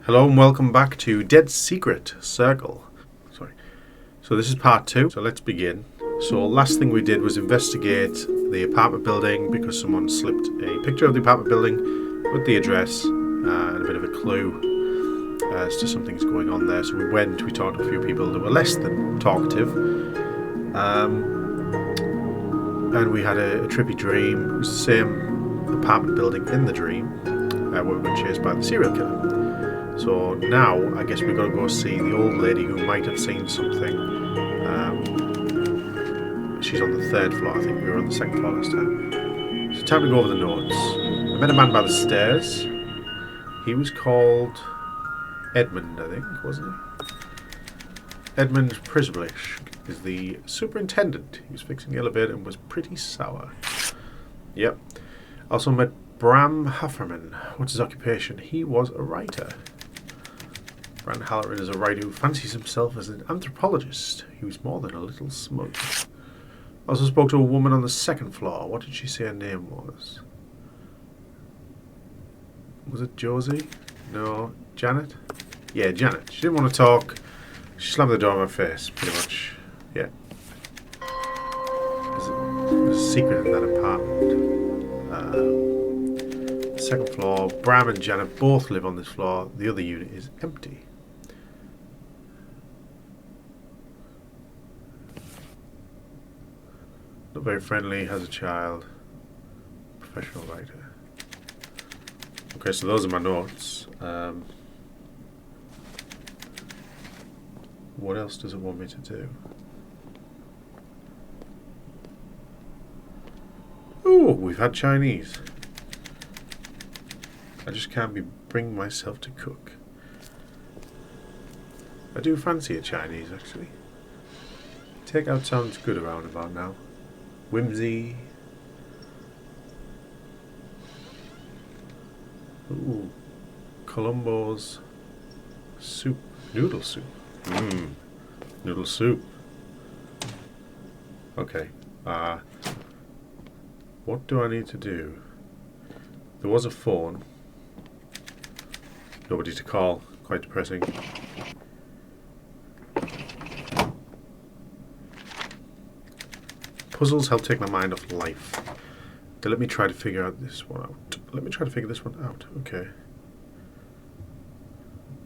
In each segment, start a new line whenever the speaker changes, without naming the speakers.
Hello and welcome back to Dead Secret Circle. So this is part 2, so let's begin. So last thing we did was investigate the apartment building because someone slipped a picture of the apartment building with the address and a bit of a clue as to something's going on there. So we talked to a few people that were less than talkative. And we had a trippy dream. It was the same apartment building in the dream where we were chased by the serial killer. So now, I guess we've got to go see the old lady who might have seen something. She's on the 3rd floor, I think. We were on the 2nd floor last time. So time to go over the notes. I met a man by the stairs. He was called Edmund, I think, wasn't he? Edmund Prisblish is the superintendent. He was fixing the elevator and was pretty sour. Yep. Also met Bram Hafferman. What's his occupation? He was a writer. Bram Halloran is a writer who fancies himself as an anthropologist. He was more than a little smug. Also spoke to a woman on the 2nd floor. What did she say her name was? Was it Josie? No. Janet? Yeah, Janet. She didn't want to talk. She slammed the door in my face, pretty much. Yeah. There's a secret in that apartment. 2nd floor. Bram and Janet both live on this floor. The other unit is empty. Not very friendly, has a child. Professional writer. Okay, so those are my notes. What else does it want me to do? Oh, we've had Chinese. I just can't bring myself to cook. I do fancy a Chinese, actually. Takeout sounds good around about now. Whimsy. Ooh. Columbo's soup. Noodle soup. Noodle soup. Okay. What do I need to do? There was a phone. Nobody to call. Quite depressing. Puzzles help take my mind off life. They let me try to figure this one out. Okay.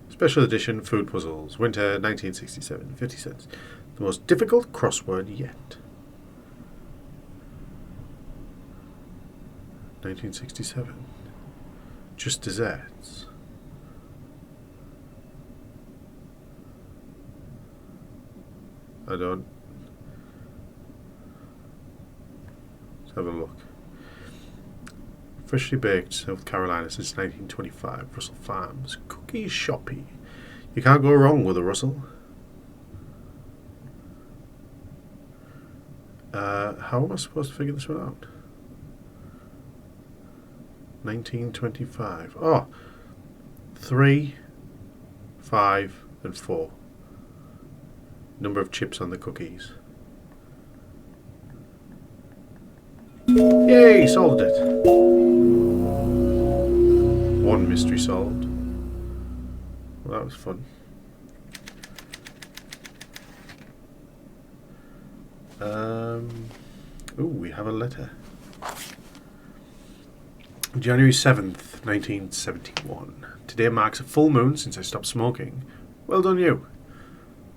Special edition food puzzles. Winter 1967. 50 cents. The most difficult crossword yet. 1967. Just desserts. Let's have a look. Freshly baked, South Carolina since 1925. Russell Farms. Cookie Shoppy. You can't go wrong with a Russell. How am I supposed to figure this one out? 1925. Oh, 3, 5, and 4. Number of chips on the cookies. Yay, solved it. One mystery solved. Well, that was fun. We have a letter. January 7th, 1971. Today marks a full moon since I stopped smoking. Well done you.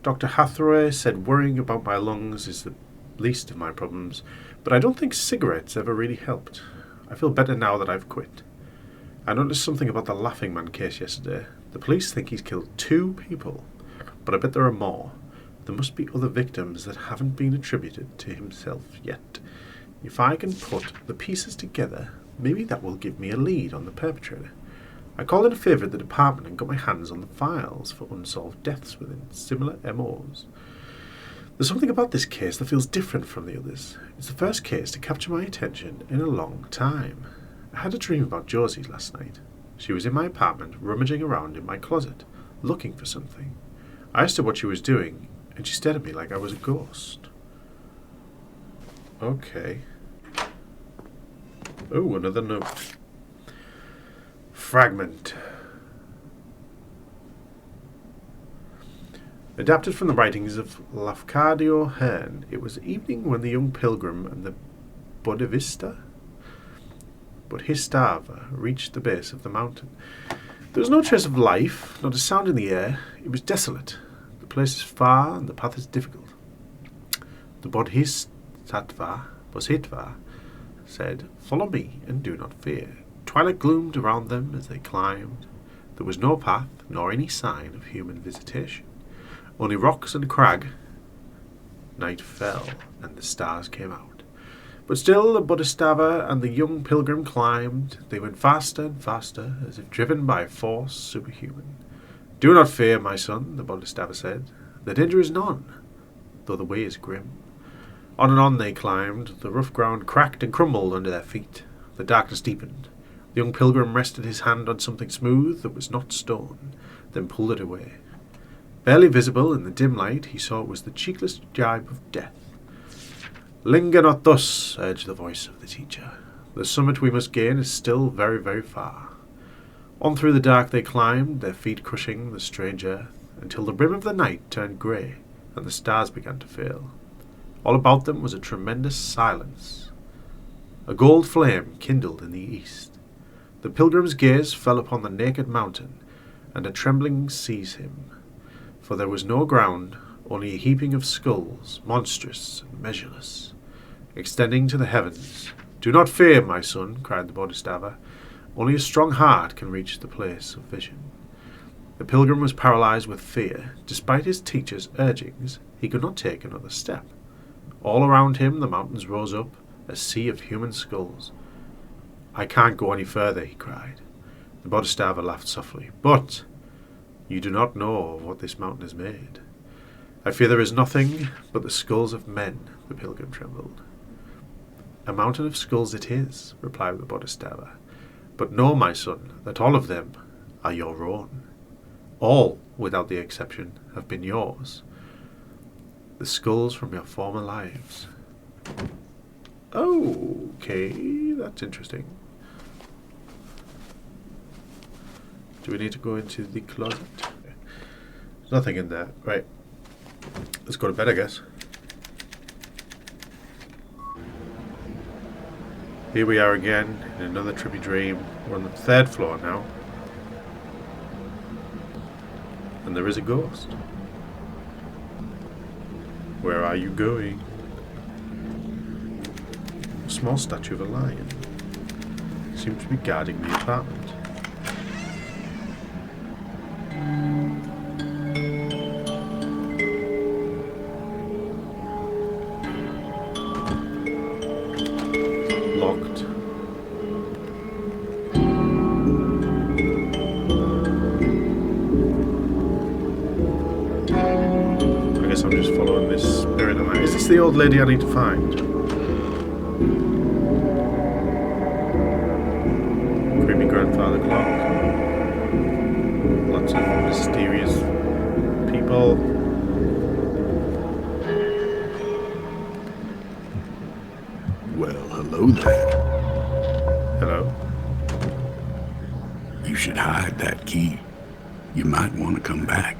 Dr. Hathaway said worrying about my lungs is the least of my problems, but I don't think cigarettes ever really helped. I feel better now that I've quit. I noticed something about the Laughing Man case yesterday. The police think he's killed 2 people, but I bet there are more. There must be other victims that haven't been attributed to himself yet. If I can put the pieces together, maybe that will give me a lead on the perpetrator. I called in a favour at the department and got my hands on the files for unsolved deaths within similar MOs. There's something about this case that feels different from the others. It's the first case to capture my attention in a long time. I had a dream about Josie last night. She was in my apartment, rummaging around in my closet, looking for something. I asked her what she was doing, and she stared at me like I was a ghost. Okay. Oh, another note. Fragment. Adapted from the writings of Lafcadio Hearn, it was evening when the young pilgrim and the Bodhisattva reached the base of the mountain. There was no trace of life, not a sound in the air. It was desolate. The place is far and the path is difficult. The Bodhisattva said, "Follow me and do not fear." Twilight gloomed around them as they climbed. There was no path, nor any sign of human visitation. Only rocks and crag. Night fell, and the stars came out. But still the Bodhisattva and the young pilgrim climbed. They went faster and faster, as if driven by a force superhuman. "Do not fear, my son," the Bodhisattva said. "The danger is none, though the way is grim." On and on they climbed. The rough ground cracked and crumbled under their feet. The darkness deepened. The young pilgrim rested his hand on something smooth that was not stone, then pulled it away. Barely visible in the dim light, he saw it was the cheekless gibe of death. "Linger not thus," urged the voice of the teacher. "The summit we must gain is still very, very far." On through the dark they climbed, their feet crushing the strange earth, until the rim of the night turned grey and the stars began to fail. All about them was a tremendous silence. A gold flame kindled in the east. The pilgrim's gaze fell upon the naked mountain, and a trembling seized him. For there was no ground, only a heaping of skulls, monstrous and measureless, extending to the heavens. "Do not fear, my son," cried the Bodhisattva. "Only a strong heart can reach the place of vision." The pilgrim was paralyzed with fear. Despite his teacher's urgings, he could not take another step. All around him the mountains rose up, a sea of human skulls. "I can't go any further," he cried. The Bodhisattva laughed softly. "But you do not know of what this mountain is made." "I fear there is nothing but the skulls of men," the pilgrim trembled. "A mountain of skulls it is," replied the Bodhisattva. "But know, my son, that all of them are your own. All, without the exception, have been yours. The skulls from your former lives." Okay, that's interesting. Do we need to go into the closet? There's nothing in there. Right. Let's go to bed, I guess. Here we are again in another trippy dream. We're on the 3rd floor now. And there is a ghost. Where are you going? A small statue of a lion seems to be guarding the apartment. Locked. I guess I'm just following this spirit. Is this the old lady I need to find? Creepy grandfather clock. Lots of mysterious people.
Well, hello there.
Hello.
You should hide that key. You might want to come back.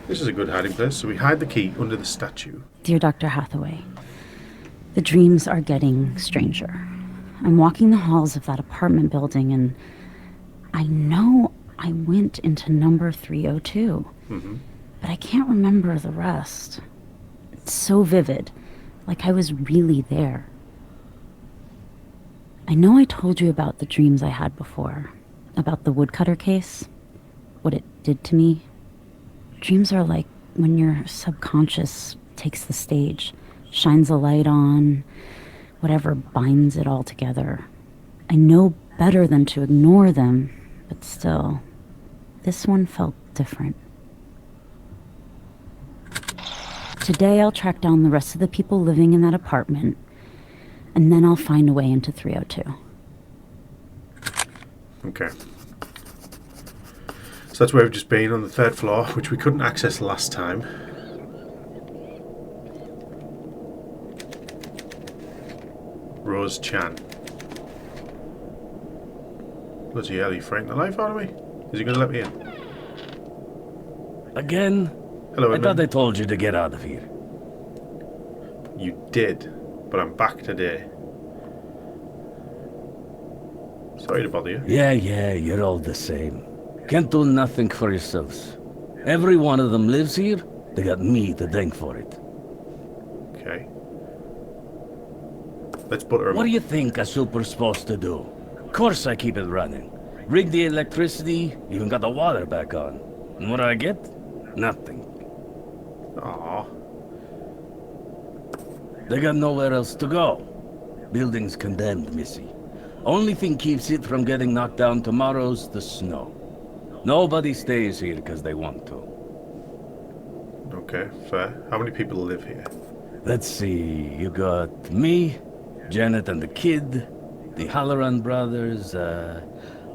This is a good hiding place, so we hide the key under the statue.
Dear Dr. Hathaway, the dreams are getting stranger. I'm walking the halls of that apartment building, and I know I went into number 302, but I can't remember the rest. It's so vivid, like I was really there. I know I told you about the dreams I had before, about the woodcutter case, what it did to me. Dreams are like when your subconscious takes the stage, shines a light on, whatever binds it all together. I know better than to ignore them, but still, this one felt different. Today I'll track down the rest of the people living in that apartment, and then I'll find a way into 302.
Okay. So that's where we've just been, on the 3rd floor, which we couldn't access last time. Rose Chan. Bloody hell, he frightened the life out of me. Is he going to let me in?
Again?
Hello,
I
Edmund.
thought I told you to get out of here.
You did, but I'm back today. Sorry to bother you.
Yeah, you're all the same. Can't do nothing for yourselves. Every one of them lives here. They got me to thank for it.
Okay. Let's butter him
What
up.
do you think a super's supposed to do? Of course I keep it running. Rig the electricity, even got the water back on. And what do I get? Nothing.
Aw.
They got nowhere else to go. Building's condemned, Missy. Only thing keeps it from getting knocked down tomorrow's the snow. Nobody stays here because they want to.
Okay, fair. How many people live here?
Let's see, you got me, Janet and the kid, the Halloran brothers,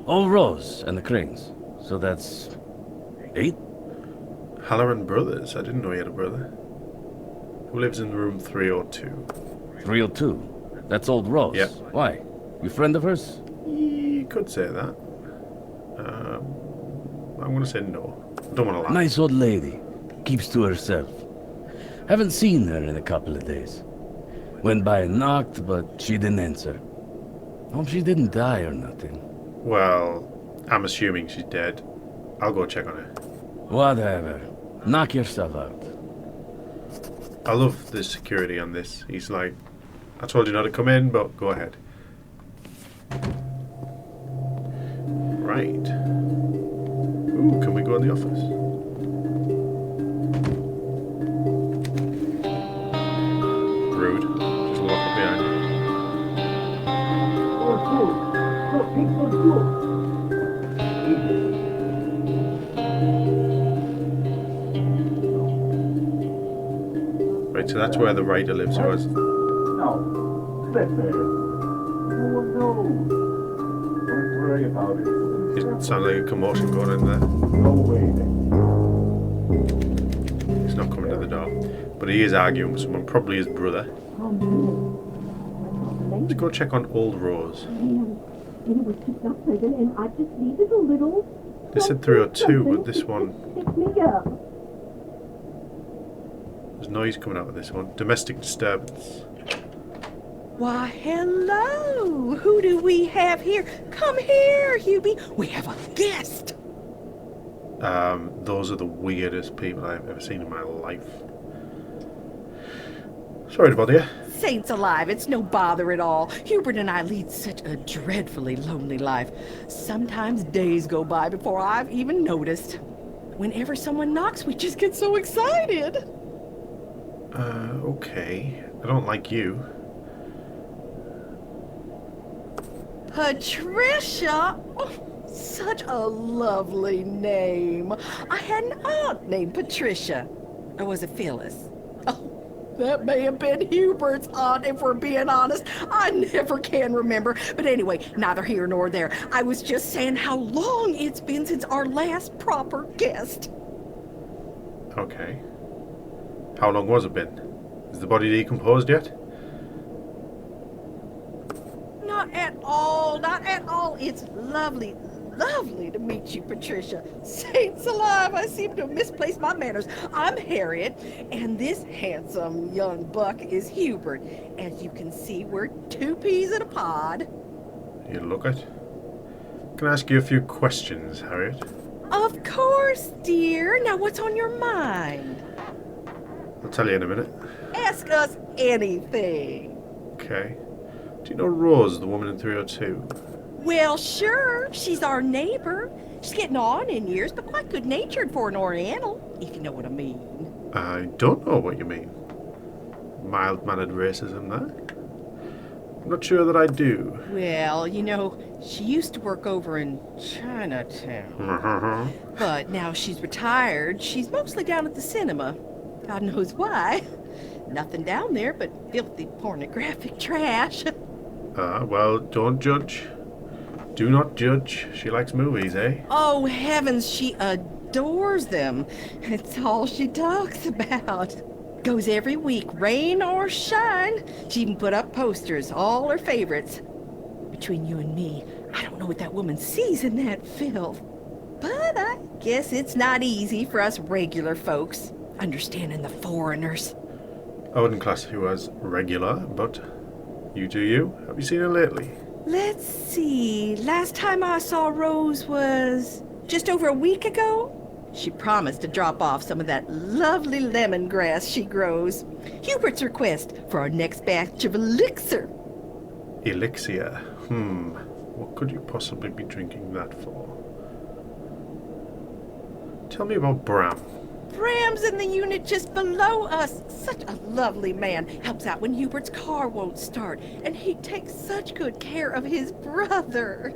old Rose and the Cranes. So that's 8?
Halloran Brothers. I didn't know you had a brother. Who lives in room 302?
302. That's old Rose.
Yeah.
Why? You friend of hers?
You could say that. I'm going to say no. I don't want to lie.
Nice old lady. Keeps to herself. Haven't seen her in a couple of days. Went by and knocked, but she didn't answer. Hope she didn't die or nothing.
Well, I'm assuming she's dead. I'll go check on her.
Whatever. Knock yourself out.
I love the security on this. He's like, I told you not to come in, but go ahead. Right. Ooh, can we go in the office? Rude. Just walk up behind you. Right, so that's where the writer lives. Who has...
No, sit there. No one knows. Don't worry about it.
It sounds like a commotion going on there.
No way.
He's not coming to the door. But he is arguing with someone, probably his brother. Let's go check on old Rose.
And it was just not present, and I just needed a little.
They said 302, but this one,
Pick me up.
there's noise coming out of this one. Domestic disturbance.
Why, hello! Who do we have here? Come here, Hubie. We have a guest.
Those are the weirdest people I've ever seen in my life. Sorry to bother you.
Saints alive, it's no bother at all. Hubert and I lead such a dreadfully lonely life. Sometimes days go by before I've even noticed. Whenever someone knocks, we just get so excited.
Okay. I don't like you.
Patricia! Oh, such a lovely name. I had an aunt named Patricia. Or was it Phyllis? Oh, that may have been Hubert's aunt, if we're being honest. I never can remember. But anyway, neither here nor there. I was just saying how long it's been since our last proper guest.
Okay. How long was it been? Is the body decomposed yet?
Not at all, not at all. It's lovely, lovely to meet you, Patricia. Saints alive, I seem to have misplaced my manners. I'm Harriet, and this handsome young buck is Hubert. As you can see, we're 2 peas in a pod.
You look it. Can I ask you a few questions, Harriet?
Of course, dear. Now, what's on your mind?
I'll tell you in a minute.
Ask us anything.
Okay. Do you know Rose, the woman in 302?
Well, sure. She's our neighbor. She's getting on in years, but quite good-natured for an Oriental, if you know what I mean.
I don't know what you mean. Mild-mannered racism there? I'm not sure that I do.
Well, you know, she used to work over in Chinatown. But now she's retired. She's mostly down at the cinema. God knows why. Nothing down there but filthy pornographic trash.
Well, don't judge. Do not judge. She likes movies, eh?
Oh, heavens, she adores them. It's all she talks about. Goes every week, rain or shine. She even put up posters, all her favorites. Between you and me, I don't know what that woman sees in that filth. But I guess it's not easy for us regular folks, understanding the foreigners.
I wouldn't class you as regular, but you do you. Have you seen her lately?
Let's see. Last time I saw Rose was just over a week ago. She promised to drop off some of that lovely lemongrass she grows. Hubert's request for our next batch of elixir.
Elixir. What could you possibly be drinking that for? Tell me about Bram.
Bram's in the unit just below us. Such a lovely man. Helps out when Hubert's car won't start. And he takes such good care of his brother.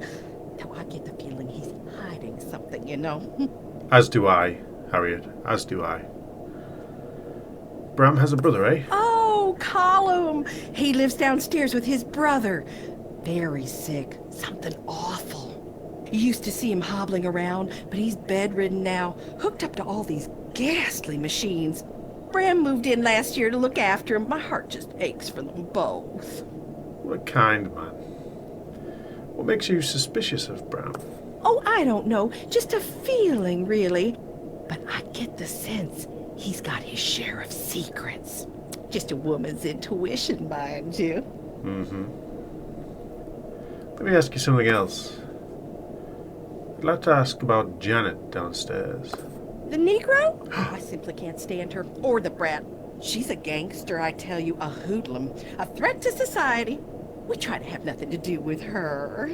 Though I get the feeling he's hiding something, you know.
As do I, Harriet. As do I. Bram has a brother, eh?
Oh, Colum. He lives downstairs with his brother. Very sick. Something awful. You used to see him hobbling around, but he's bedridden now, hooked up to all these ghastly machines. Bram moved in last year to look after him. My heart just aches for them both.
What a kind man. What makes you suspicious of Bram?
Oh, I don't know. Just a feeling, really. But I get the sense he's got his share of secrets. Just a woman's intuition, mind you.
Let me ask you something else. I'd like to ask about Janet downstairs.
The Negro? I simply can't stand her. Or the brat. She's a gangster, I tell you. A hoodlum. A threat to society. We try to have nothing to do with her.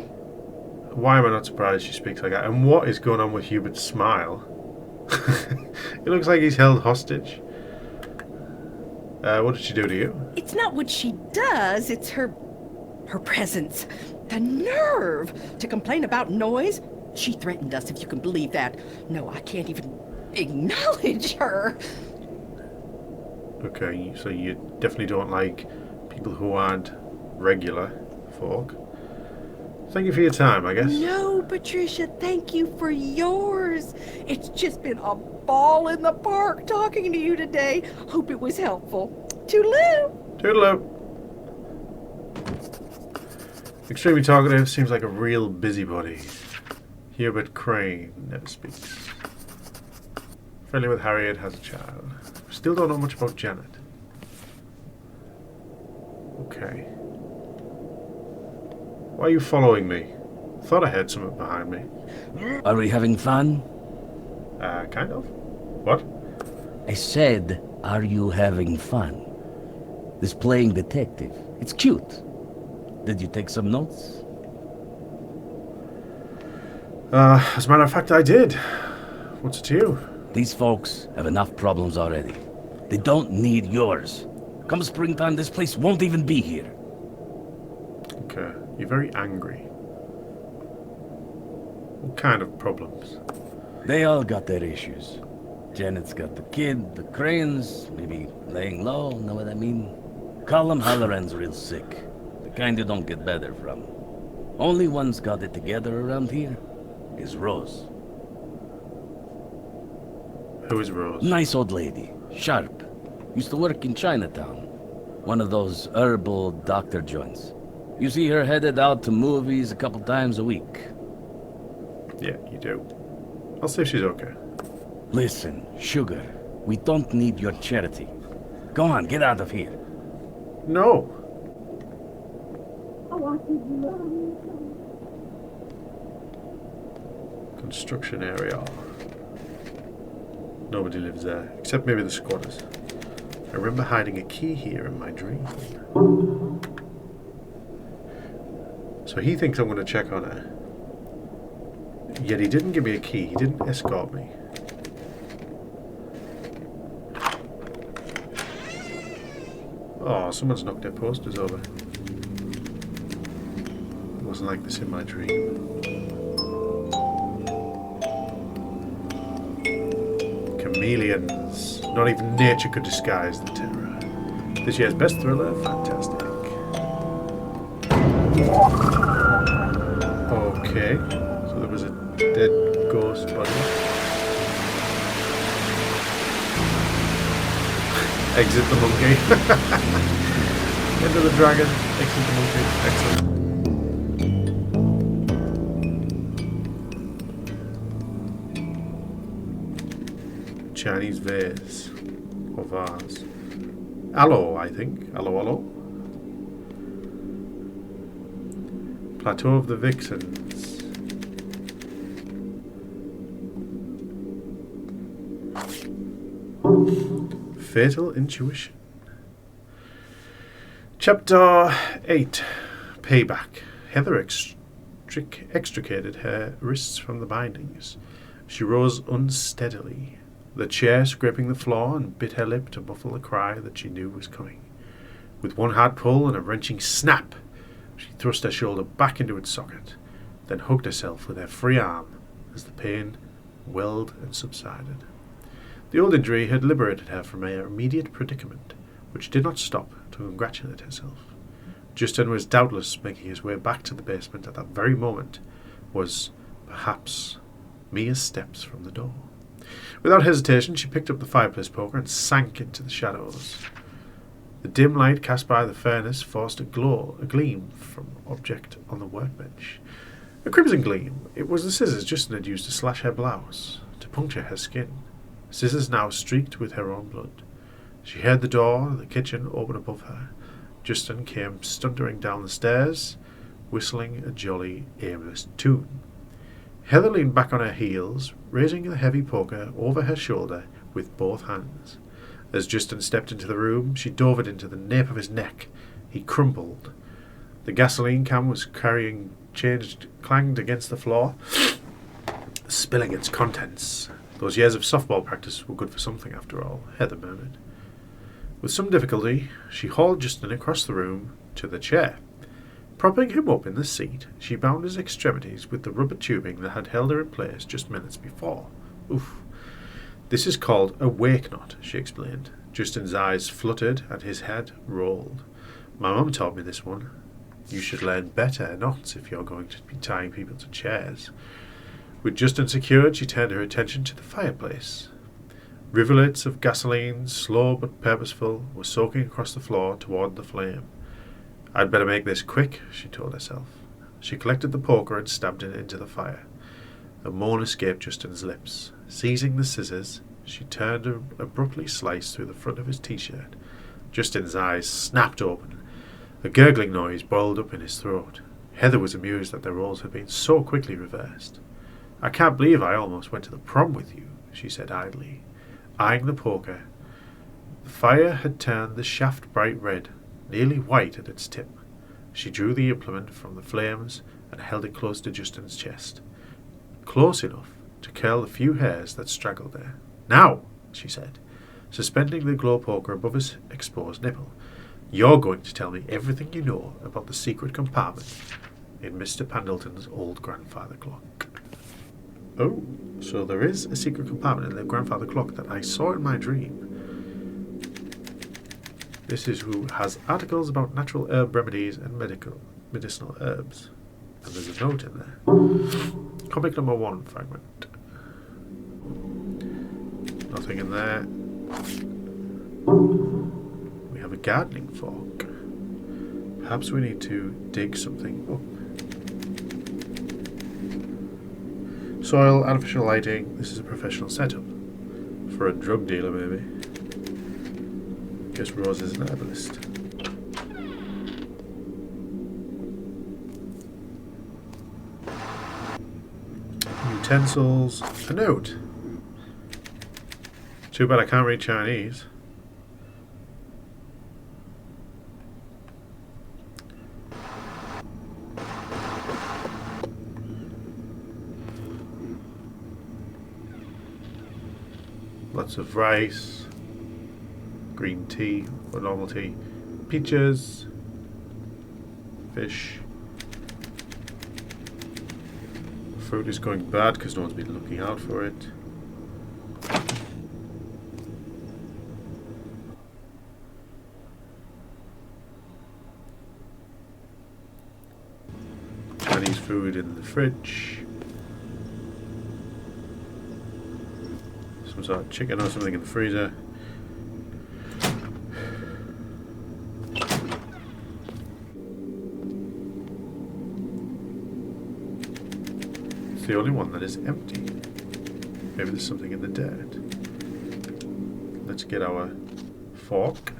Why am I not surprised she speaks like that? And what is going on with Hubert's smile? It looks like he's held hostage. What did she do to you?
It's not what she does, it's her presence. The nerve to complain about noise. She threatened us, if you can believe that. No, I can't even acknowledge her.
Okay, so you definitely don't like people who aren't regular folk. Thank you for your time, I guess.
No, Patricia, thank you for yours. It's just been a ball in the park talking to you today. Hope it was helpful. Toodaloo!
Toodaloo. Extremely talkative, seems like a real busybody. Hubert Crane never speaks. Friendly with Harriet, has a child. Still don't know much about Janet. Okay. Why are you following me? Thought I heard something behind me.
Are we having fun?
Kind of. What?
I said, are you having fun? This playing detective. It's cute. Did you take some notes?
As a matter of fact, I did. What's it to you?
These folks have enough problems already. They don't need yours. Come springtime, this place won't even be here.
Okay, you're very angry. What kind of problems?
They all got their issues. Janet's got the kid, the Cranes, maybe laying low, know what I mean? Colum Halloran's real sick. The kind you don't get better from. Only one's got it together around here is Rose.
Who is Rose?
Nice old lady. Sharp. Used to work in Chinatown. One of those herbal doctor joints. You see her headed out to movies a couple times a week.
Yeah, you do. I'll see if she's okay.
Listen, Sugar, we don't need your charity. Go on, get out of here.
No.
Oh, I did love you.
Construction area. Nobody lives there, except maybe the squatters. I remember hiding a key here in my dream. So he thinks I'm going to check on her. Yet he didn't give me a key. He didn't escort me. Oh, someone's knocked their posters over. It wasn't like this in my dream. Chameleons. Not even nature could disguise the terror. This year's best thriller, fantastic. Okay, so there was a dead ghost body. Exit the monkey. Enter the dragon. Exit the monkey. Excellent. Chinese vase. Or vase. Aloe, I think. Aloe. Plateau of the Vixens. Fatal Intuition. Chapter 8. Payback. Heather extricated her wrists from the bindings. She rose unsteadily, the chair scraping the floor, and bit her lip to muffle the cry that she knew was coming. With one hard pull and a wrenching snap, she thrust her shoulder back into its socket, then hugged herself with her free arm as the pain welled and subsided. The old injury had liberated her from her immediate predicament, which did not stop to congratulate herself. Justin was doubtless making his way back to the basement at that very moment, was, perhaps, mere steps from the door. Without hesitation, she picked up the fireplace poker and sank into the shadows. The dim light cast by the furnace forced a gleam from object on the workbench. A crimson gleam. It was the scissors Justin had used to slash her blouse, to puncture her skin. Scissors now streaked with her own blood. She heard the door of the kitchen open above her. Justin came stuntering down the stairs, whistling a jolly, aimless tune. Heather leaned back on her heels, raising the heavy poker over her shoulder with both hands. As Justin stepped into the room, she dove it into the nape of his neck. He crumpled. The gasoline can was clanged against the floor, spilling its contents. Those years of softball practice were good for something, after all, Heather murmured. With some difficulty, she hauled Justin across the room to the chair. Propping him up in the seat, she bound his extremities with the rubber tubing that had held her in place just minutes before. Oof. This is called a wake knot, she explained. Justin's eyes fluttered and his head rolled. My mum taught me this one. You should learn better knots if you're going to be tying people to chairs. With Justin secured, she turned her attention to the fireplace. Rivulets of gasoline, slow but purposeful, were soaking across the floor toward the flame. I'd better make this quick, she told herself. She collected the poker and stabbed it into the fire. A moan escaped Justin's lips. Seizing the scissors, she turned to abruptly slice through the front of his t-shirt. Justin's eyes snapped open. A gurgling noise boiled up in his throat. Heather was amused that their roles had been so quickly reversed. I can't believe I almost went to the prom with you, she said idly, eyeing the poker. The fire had turned the shaft bright red, nearly white at its tip. She drew the implement from the flames and held it close to Justin's chest, close enough to curl the few hairs that straggled there. Now, she said, suspending the glow poker above his exposed nipple, you're going to tell me everything you know about the secret compartment in Mr. Pendleton's old grandfather clock. Oh, so there is a secret compartment in the grandfather clock that I saw in my dream. This is who has articles about natural herb remedies and medicinal herbs. And there's a note in there. Comic number 1 fragment. Nothing in there. We have a gardening fork. Perhaps we need to dig something up. Soil, artificial lighting. This is a professional setup. For a drug dealer, maybe. Guess Rose is an herbalist. Utensils. A note. Too bad I can't read Chinese. Lots of rice, green tea or normal tea, peaches, fish. Fruit is going bad because no one's been looking out for it. Chinese food in the fridge. Some sort of chicken or something in the freezer. It's the only one that is empty. Maybe there's something in the dirt. Let's get our fork.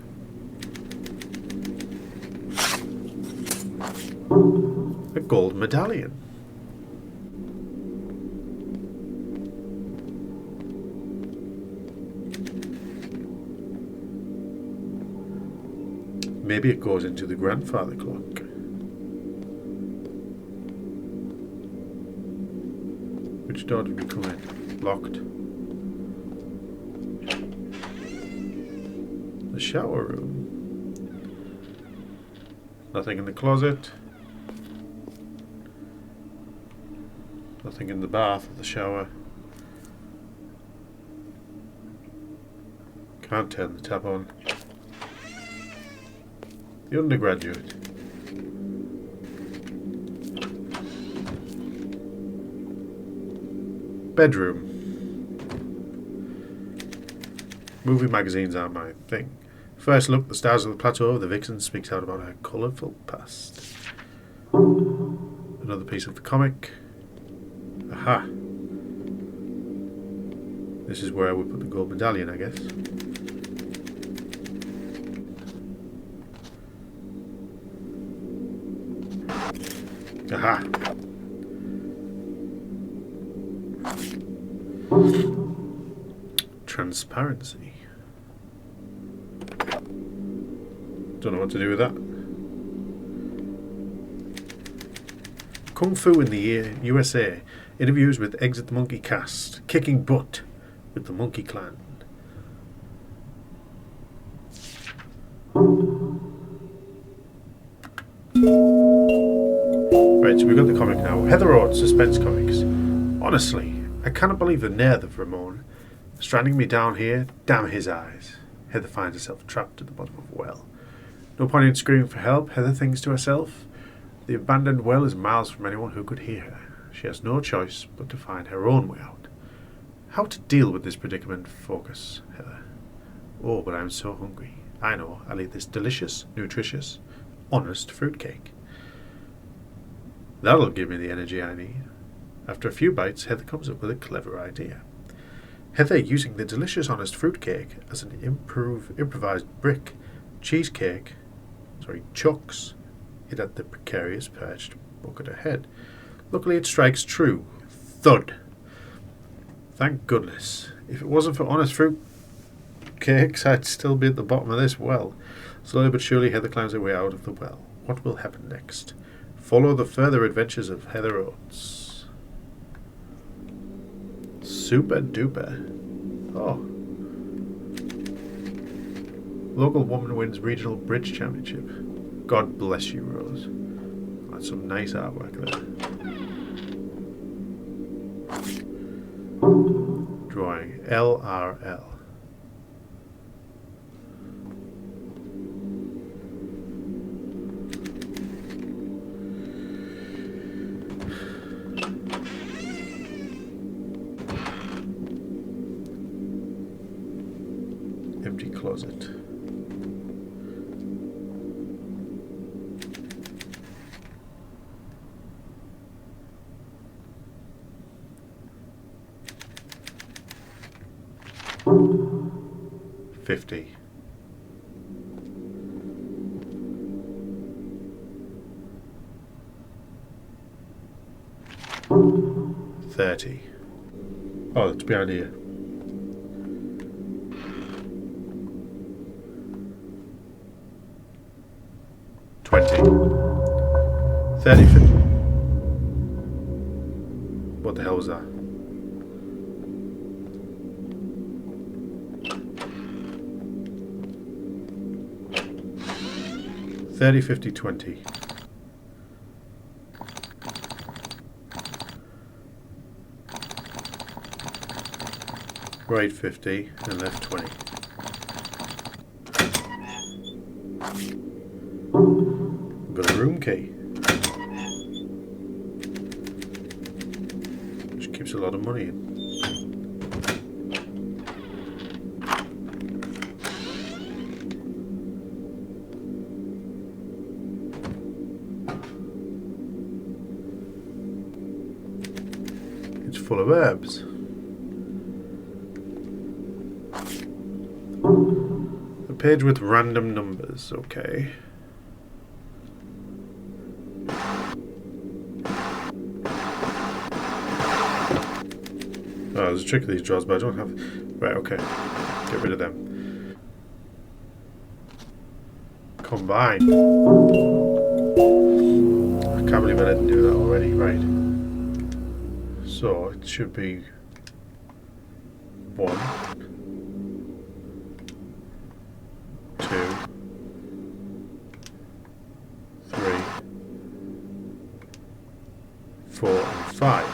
A gold medallion. Maybe it goes into the grandfather clock. Which door did we come in? Locked. The shower room. Nothing in the closet. Nothing in the bath or the shower. Can't turn the tap on. The undergraduate. Bedroom. Movie magazines aren't my thing. First look, the stars of the plateau, the vixen speaks out about her colourful past. Another piece of the comic. Aha. This is where we put the gold medallion, I guess. Aha. Transparency. Don't know what to do with that. Kung Fu in the USA. Interviews with Exit the Monkey cast. Kicking butt with the Monkey Clan. Right, so we've got the comic now. Heather Oates, suspense comics. Honestly, I cannot believe the nerve of Ramon. Stranding me down here, damn his eyes. Heather finds herself trapped at the bottom of a well. No point in screaming for help, Heather thinks to herself. The abandoned well is miles from anyone who could hear her. She has no choice but to find her own way out. How to deal with this predicament? Focus, Heather. Oh, but I'm so hungry. I know, I'll eat this delicious, nutritious, honest fruitcake. That'll give me the energy I need. After a few bites, Heather comes up with a clever idea. Heather, using the delicious, honest fruitcake as an improvised chucks it at the precarious perched book at her head. Luckily, it strikes true. Thud. Thank goodness. If it wasn't for honest fruit cakes, I'd still be at the bottom of this well. Slowly but surely, Heather climbs her way out of the well. What will happen next? Follow the further adventures of Heather Oates. Super duper. Oh. Local woman wins regional bridge championship. God bless you, Rose. That's some nice artwork there. Drawing LRL. Empty closet. $50. $30. Oh, it's behind here. $20. $30. $50. What the hell was that? $30, $50, $20. Right, 50 and left 20. Got a room key. Which keeps a lot of money in. It's full of herbs. Page with random numbers, okay. Oh, there's a trick of these drawers, but I don't have... Right, okay. Get rid of them. Combine. I can't believe I didn't do that already. Right. So, it should be... 1, 2, 3, 4, and 5.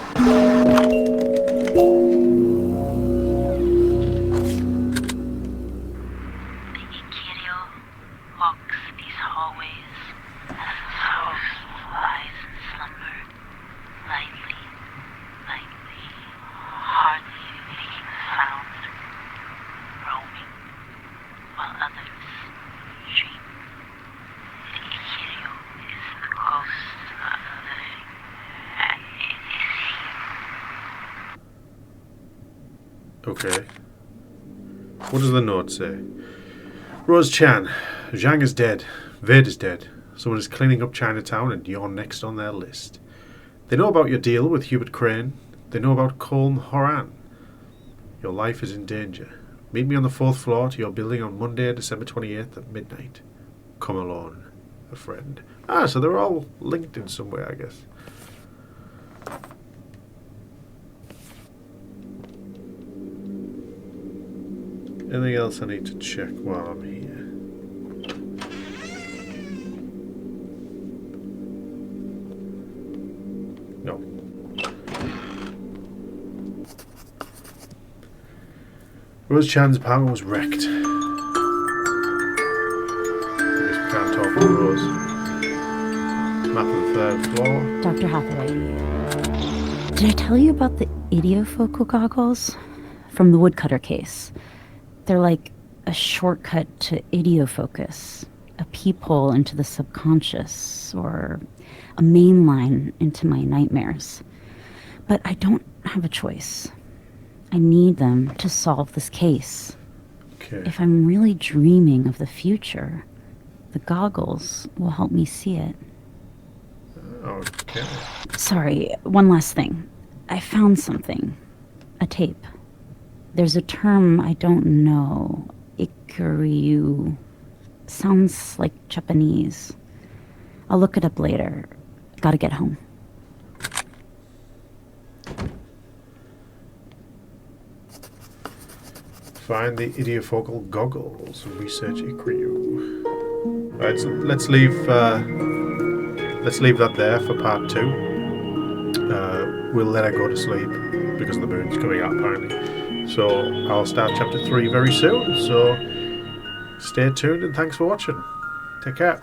Okay. What does the note say? Rose Chan, Zhang is dead. Vade is dead. Someone is cleaning up Chinatown and you're next on their list. They know about your deal with Hubert Crane. They know about Colm Horan. Your life is in danger. Meet me on the 4th floor to your building on Monday, December 28th at midnight. Come alone, a friend. Ah, so they're all linked in some way, I guess. Anything else I need to check while I'm here? No. Rose Chan's apartment was wrecked. I guess we can't talk to Rose. Map of the 3rd floor.
Dr. Hathaway, did I tell you about the idiofocal goggles from the woodcutter case? They're like a shortcut to idiofocus, a peephole into the subconscious, or a main line into my nightmares. But I don't have a choice. I need them to solve this case.
Okay.
If I'm really dreaming of the future, the goggles will help me see it.
Okay.
Sorry, one last thing. I found something. A tape. There's a term I don't know. Ikuryu. Sounds like Japanese. I'll look it up later. Gotta get home.
Find the idiofocal goggles and research Ikuryu. Right, so let's leave that there for part 2. We'll let her go to sleep because the moon's coming out apparently. So I'll start chapter 3 very soon. So stay tuned and thanks for watching. Take care.